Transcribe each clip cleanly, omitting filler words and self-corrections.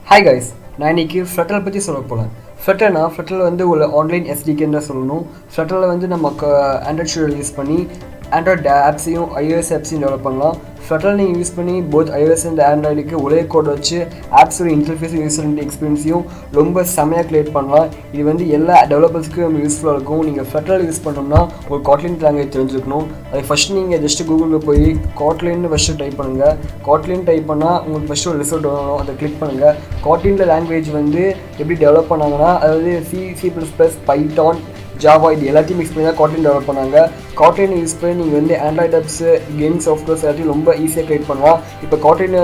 Hi guys, நான் இன்னைக்கு Flutter பற்றி சொல்ல போகிறேன். Flutter வந்து ஒரு ஆன்லைன் எஸ்டிகேன்னு தான் சொல்லணும். Flutterல வந்து நம்ம ஆண்ட்ராய்ட் ஸ்டுடியோ யூஸ் பண்ணி ஆண்ட்ராய்ட் ஆப்ஸையும் iOS ஆப்ஸையும் டெவலப் பண்ணலாம். Flutter நீங்கள் யூஸ் பண்ணி போத் iOS அண்ட் ஆண்ட்ராய்டுக்கு ஒரே கோட் வச்சு ஆப்ஸோட இன்டர்ஃபேஸ் யூஸர் எக்ஸ்பீரியன்ஸையும் ரொம்ப செமையாக கிரியேட் பண்ணலாம். இது வந்து எல்லா டெவலப்பர்ஸ்க்கும் ரொம்ப யூஸ்ஃபுல்லாக இருக்கும். நீங்கள் Flutter யூஸ் பண்ணோம்னா ஒரு kotlin லாங்குவேஜ் தெரிஞ்சுக்கணும். அது ஃபஸ்ட்டு நீங்கள் ஜஸ்ட்டு கூகுளில் போய் kotlin ஃபஸ்ட்டு டைப் பண்ணுங்கள். kotlin டைப் பண்ணால் உங்களுக்கு ஃபஸ்ட்டு ஒரு ரிசல்ட் வரும், அதை கிளிக் பண்ணுங்கள். kotlin லாங்குவேஜ் வந்து எப்படி டெவலப் பண்ணாங்கன்னா, அதாவது C++, பைத்தான், ஜாவா இது எல்லாத்தையும் மிக்ஸ் பண்ணி தான் kotlin டெவலப் பண்ணாங்க. kotlin யூஸ் பண்ணி நீங்கள் வந்து ஆண்ட்ராய்ட் ஆப்ஸு, கேம் சாஃப்ட்வேர்ஸ் எல்லாத்தையும் ரொம்ப ஈஸியாக க்ரியேட் பண்ணலாம். இப்போ kotlin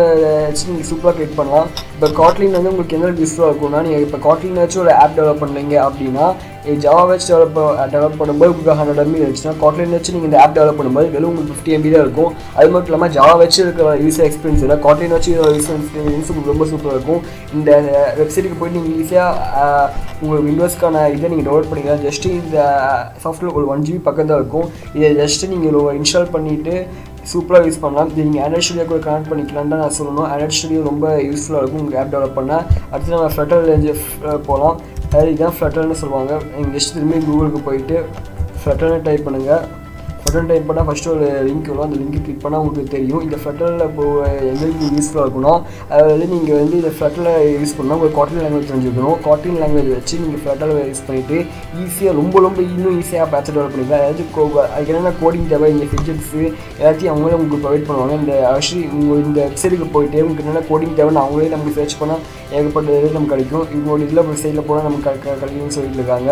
வச்சு நீங்கள் சூப்பராக க்ரியேட் பண்ணலாம். இப்போ kotlin வந்து உங்களுக்கு எந்த யூஸ்ஃபுல்லாக இருக்கும்னா, நீங்கள் இப்போ kotlin வச்சு ஒரு ஆப் டெவலப் பண்ணுறீங்க அப்படின்னா, ஜாவா வச்சு டெவலப் பண்ணும்போது உங்களுக்கு 100 MB இருந்துச்சுன்னா, kotlin வச்சு நீங்கள் இந்த ஆப் டெவலப் பண்ணும்போது வெறும் உங்களுக்கு 50 MB தான் இருக்கும். அது மட்டும் இல்லாமல் ஜாவா வச்சு இருக்கிற யூஸர் எக்ஸ்பீரியன்ஸ் இல்லை, kotlin வச்சு யூஸர் எக்ஸ்பீரியன்ஸ் உங்களுக்கு ரொம்ப சூப்பராக இருக்கும். இந்த வெப்சைட்டுக்கு போய்ட்டு நீங்கள் ஈஸியாக உங்கள் விண்டோஸ்க்கான இதை நீங்கள் டவுன்லோட் பண்ணிக்கலாம். ஜஸ்ட்டு இந்த சாஃப்ட்வேர் ஒரு 1 GB பக்கம் தான் இருக்கும். இதை ஜஸ்ட்டு நீங்கள் இன்ஸ்டால் பண்ணிவிட்டு சூப்பராக யூஸ் பண்ணலாம். இது நீங்கள் ஆண்ட்ராய்ட் ஸ்டுடியோ கூட கனெக்ட் பண்ணிக்கலான்னு தான் நான் சொல்லணும். ஆண்ட்ராய்ட் ஸ்டுடியோ ரொம்ப யூஸ்ஃபுல்லாக இருக்கும் உங்களுக்கு ஆப் டெவலப் பண்ண. அடுத்து நம்ம Flutter ரேஞ்சு போகலாம். இதுதான் Flutterன்னு சொல்லுவாங்க. நீங்கள் ஜஸ்ட் திரும்பி கூகுளுக்கு போயிட்டு Flutterன்னு டைப் பண்ணுங்கள். Flutter டைப் பண்ணால் ஃபஸ்ட்டு ஒரு லிங்க் வரும். அந்த லிங்க் கிளிக் பண்ணால் உங்களுக்கு தெரியும். இந்த Flutterல எங்களுக்கு யூஸ்ஃபுல்லாக இருக்குன்னா, அதாவது நீங்கள் வந்து இந்த Flutterல யூஸ் பண்ணால் உங்களுக்கு kotlin லாங்குவேஜ் தெரிஞ்சுக்கணும். kotlin லாங்குவேஜ் வச்சு நீங்கள் Flutterல யூஸ் பண்ணிவிட்டு ஈஸியாக ரொம்ப இன்னும் ஈஸியாக ஆப்ஸ் டெவலப் பண்ணிக்கலாம். அதாவது அதுக்கு என்னென்ன கோடிங் தேவை, இந்த ஃபீச்சர்ஸு எல்லாத்தையும் அவங்களே உங்களுக்கு ப்ரொவைட் பண்ணுவாங்க. இந்த ஆக்சுவலி உங்கள் இந்த வெப்சைட்டுக்கு போயிட்டு உங்களுக்கு என்னென்ன கோடிங் தேவைன்னு அவங்களே நமக்கு சர்ச் பண்ணால் ஏகப்பட்ட நமக்கு கிடைக்கும். இவங்களோட இதில் ஒரு சைடில் போனால் நமக்கு கிடைக்கும்னு சொல்லிட்டு இருக்காங்க.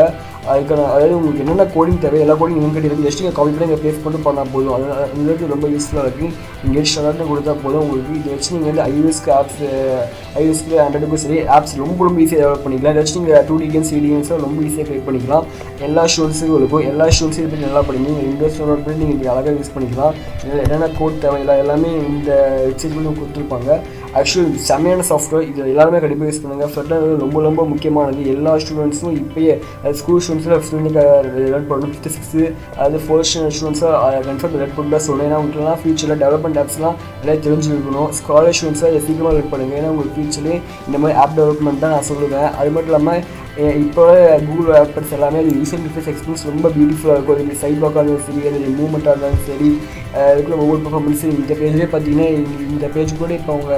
அதுக்கான அதாவது உங்களுக்கு என்னென்ன கோடிங் தேவை எல்லா கோடிங் இவங்க கிட்ட ஜஸ்ட் நீங்கள் காப்பி பண்ணி இங்கே ப்ளேஸ் பண்ணி பண்ணால் போதும். அது உங்களுக்கு ரொம்ப யூஸ்ஃபுல்லாக இருக்குது. நீங்கள் ஸ்டார்ட்னு கொடுத்தா போதும் உங்களுக்கு. இதை வச்சு நீங்கள் வந்து iOSக்கு ஆப்ஸ், iOSக்கு ஆண்ட்ராய்டுக்கும் சரி ஆப்ஸ் ரொம்ப ஈஸியாக டெவலப் பண்ணிக்கலாம். ஜஸ்ட் நீங்கள் 2D கேம்ஸ் 3D கேம்ஸை ரொம்ப ஈஸியாக க்ரியேட் பண்ணிக்கலாம். எல்லா ஸ்டூடெண்ட்ஸுக்கும் இருக்கும். எல்லா ஸ்டூடெண்ட்ஸையும் பற்றி நல்லா படிங்க. நீங்கள் விண்டோஸ் டவுன்லோட் பண்ணி நீங்கள் அழகாக யூஸ் பண்ணிக்கலாம். என்னென்ன கோட் தேவையில்லை எல்லாமே இந்த வெப்சைட்லேயும் கொடுத்துருப்பாங்க. ஆக்சுவலி செம்மையான சாஃப்ட்வேர். இது எல்லாருமே கண்டிப்பாக யூஸ் பண்ணுங்கள். Flutter ரொம்ப முக்கியமானது. எல்லா ஸ்டூடெண்ட்ஸும் இப்போயே ஸ்கூல் ஸ்டூடெண்ட்ஸில் ஸ்டூடெண்ட்டுக்கு லேர்ன் பண்ணணும். 5th 6th அதாவது 4th ஸ்டூடெண்ட்ஸாக கன்ஃபார்ம் லேர்ன் பண்ணி சொல்லுவேன். ஏன்னா உங்களுக்குலாம் ஃபியூச்சரில் டெவலப்மெண்ட் ஆப்ஸ்லாம் எல்லாம் தெரிஞ்சுக்கணும். ஸ்காலர் ஸ்டூடெண்ட்ஸாக சீக்கிரமாக லேர்ன் பண்ணுங்கள். ஏன்னா உங்களுக்கு ஃபியூச்சர்லேயே இந்த மாதிரி ஆப் டெவலப்மெண்ட் தான் நான் சொல்லுவேன். அது மட்டும் இல்லாமல் இப்போ கூகுள் ஆப்ஸ் எல்லாமே அது யூசர் இன்டர்ஃபேஸ் எக்ஸ்பீரியன்ஸ் ரொம்ப பியூட்டிஃபுல்லாக இருக்கும். அது சைட் பாக்காக இருந்தாலும் சரி, அது மூவ்மெண்ட்டாக இருந்தாலும் சரி, அதுக்குள்ள ஒவ்வொரு பர்ஃபார்மன்ஸ் இந்த பேஜ்லேயே பார்த்தீங்கன்னா இந்த பேஜ் கூட இப்போ அவங்க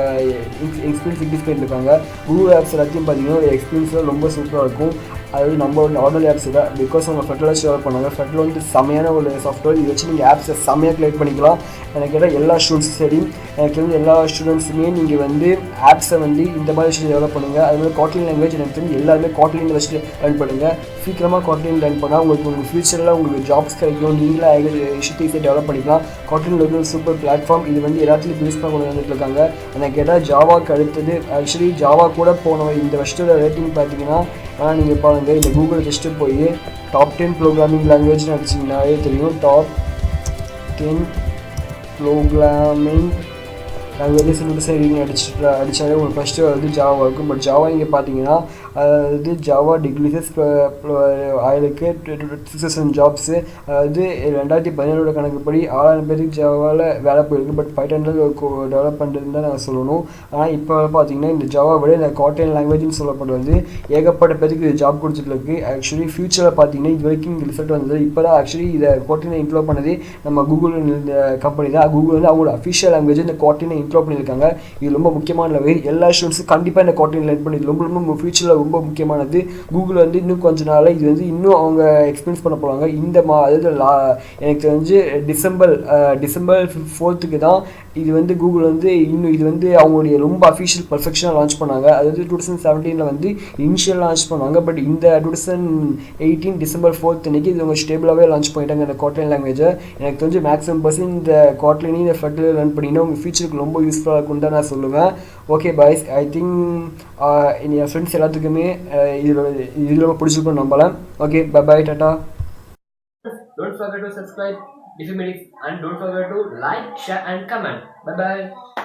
எக்ஸ்பீரியன்ஸ் இன்க்ரீஸ் பண்ணியிருக்காங்க. கூகுள் ஆப்ஸ் எல்லாத்தையும் பார்த்தீங்கன்னா ஒரு எக்ஸ்பீரியன்ஸ்லாம் ரொம்ப சூப்பராக இருக்கும். அதாவது நம்ம ஆர்டர் ஆப்ஸ் தான் பிகாஸ் அவங்க Flutterல டெவலப் பண்ணாங்க. Flutter வந்து செம்மையான ஒரு சாஃப்ட்வேர். இது வச்சு நீங்கள் ஆப்ஸை செம்மையாக கிரியேட் பண்ணிக்கலாம். எனக்கு கேட்டால் எல்லா ஸ்டூடெண்ட்ஸும் சரி, எனக்கு தெரிஞ்ச எல்லா ஸ்டூடெண்ட்ஸுமே நீங்கள் வந்து ஆப்ஸை வந்து இந்த மாதிரி விஷயம் டெவலப் பண்ணுங்கள். அதுமாதிரி kotlin லாங்குவேஜ் எனக்கு தெரிஞ்சு எல்லாருமே kotlin வச்சு லேர்ன் பண்ணுங்கள். சீக்கிரமாக kotlin லேர்ன் பண்ணால் உங்களுக்கு ஃபியூச்சரில் உங்களுக்கு ஜாப்ஸ் கிடைக்கும். நீங்களே விஷயத்தை ஈஸியாக டெவலப் பண்ணிக்கலாம். kotlin வந்து சூப்பர் பிளாட்ஃபார்ம். இது வந்து எல்லாத்துலையும் யூஸ் பண்ண கொண்டு வந்துட்டு இருக்காங்க. எனக்கு கேட்டால் ஜாவாக்கு அடுத்தது ஆக்சுவலி ஜாவா கூட போன இந்த வருஷத்தோட ரேட்டிங் பார்த்தீங்கன்னா, ஆனால் நீங்கள் பாருங்கள் இந்த கூகுள் ஜஸ்ட்டு போய் டாப் 10 ப்ரோக்ராமிங் லாங்குவேஜ்னு அடிச்சிங்கனாலே தெரியும். டாப் 10 ப்ரோக்ராமிங் லாங்குவேஜ் அடித்தாலே உங்களுக்கு ஃபஸ்ட்டு வந்து ஜாவா இருக்கும். பட் ஜாவா இங்கே பார்த்தீங்கன்னா அதாவது ஜாவா டிக்ரீசஸ் ஆயிருக்கு 6,000 ஜாப்ஸு. அதாவது 2017 கணக்குப்படி 6000 பேருக்கு ஜாவாவில் வேலை போயிருக்கு. பட் 500 டெவலப் பண்ணுறதுன்னு தான் நான் சொல்லணும். ஆனால் இப்போ பார்த்தீங்கன்னா இந்த ஜாவா விட இந்த kotlin லாங்குவேஜ்னு சொல்லப்படுறது ஏகப்பட்ட பேருக்கு இது ஜாப் கொடுத்துட்டு. ஆக்சுவலி ஃபியூச்சரில் பார்த்தீங்கன்னா இது வரைக்கும் இந்த ரிசல்ட் வந்தது. இப்போ தான் ஆக்சுவலி இதை kotlin இன்க்ளூட் பண்ணது நம்ம கூகுள் இந்த கம்பெனி தான். கூகுள் வந்து அவங்களோட அஃபிஷியல் லாங்குவேஜ் இந்த kotlin இன்க்ளூட் பண்ணியிருக்காங்க. இது ரொம்ப முக்கியமான லாங்குவேஜ். எல்லா ஸ்டூடெண்ட்ஸும் கண்டிப்பாக இந்த kotlin லேர்ன் பண்ணி ரொம்ப ஃபியூச்சரில் ரொம்ப முக்கியமானது. கூகுள் வந்து இன்னும் கொஞ்ச நாள் இது வந்து இன்னும் அவங்க எக்ஸ்பீரியன்ஸ் பண்ண போகிறாங்க. இந்த அதாவது எனக்கு தெரிஞ்சு டிசம்பர் 4th தான் இது வந்து கூகுள் வந்து இன்னும் இது வந்து அவங்களுடைய ரொம்ப அஃபிஷியல் பர்ஃபெக்ஷனாக லான்ச் பண்ணாங்க. அதாவது 2017 வந்து இனிஷியல் லான்ச் பண்ணாங்க. பட் இந்த 2018 டிசம்பர் 4th அன்றைக்கி இது அவங்க ஸ்டேபிளாகவே லான்ச் பண்ணிட்டாங்க இந்த kotlin லாங்குவேஜை. எனக்கு தெரிஞ்சு மேக்ஸிமம் பர்சன்ட் இந்த kotlin இந்த Flutter ரன் பண்ணிங்கன்னா உங்கள் ஃபியூச்சருக்கு ரொம்ப யூஸ்ஃபுல்லாக இருக்கும்னு தான் நான் சொல்லுவேன். ஓகே பாய்ஸ், ஐ திங்க் என் ஃப்ரெண்ட்ஸ் எல்லாத்துக்குமே இதில் ரொம்ப பிடிச்சிருக்குன்னு நம்பலாம். ஓகே, பை டாட்டா. Don't forget to subscribe DIFI MIDX and don't forget to like, share and comment. Bye bye.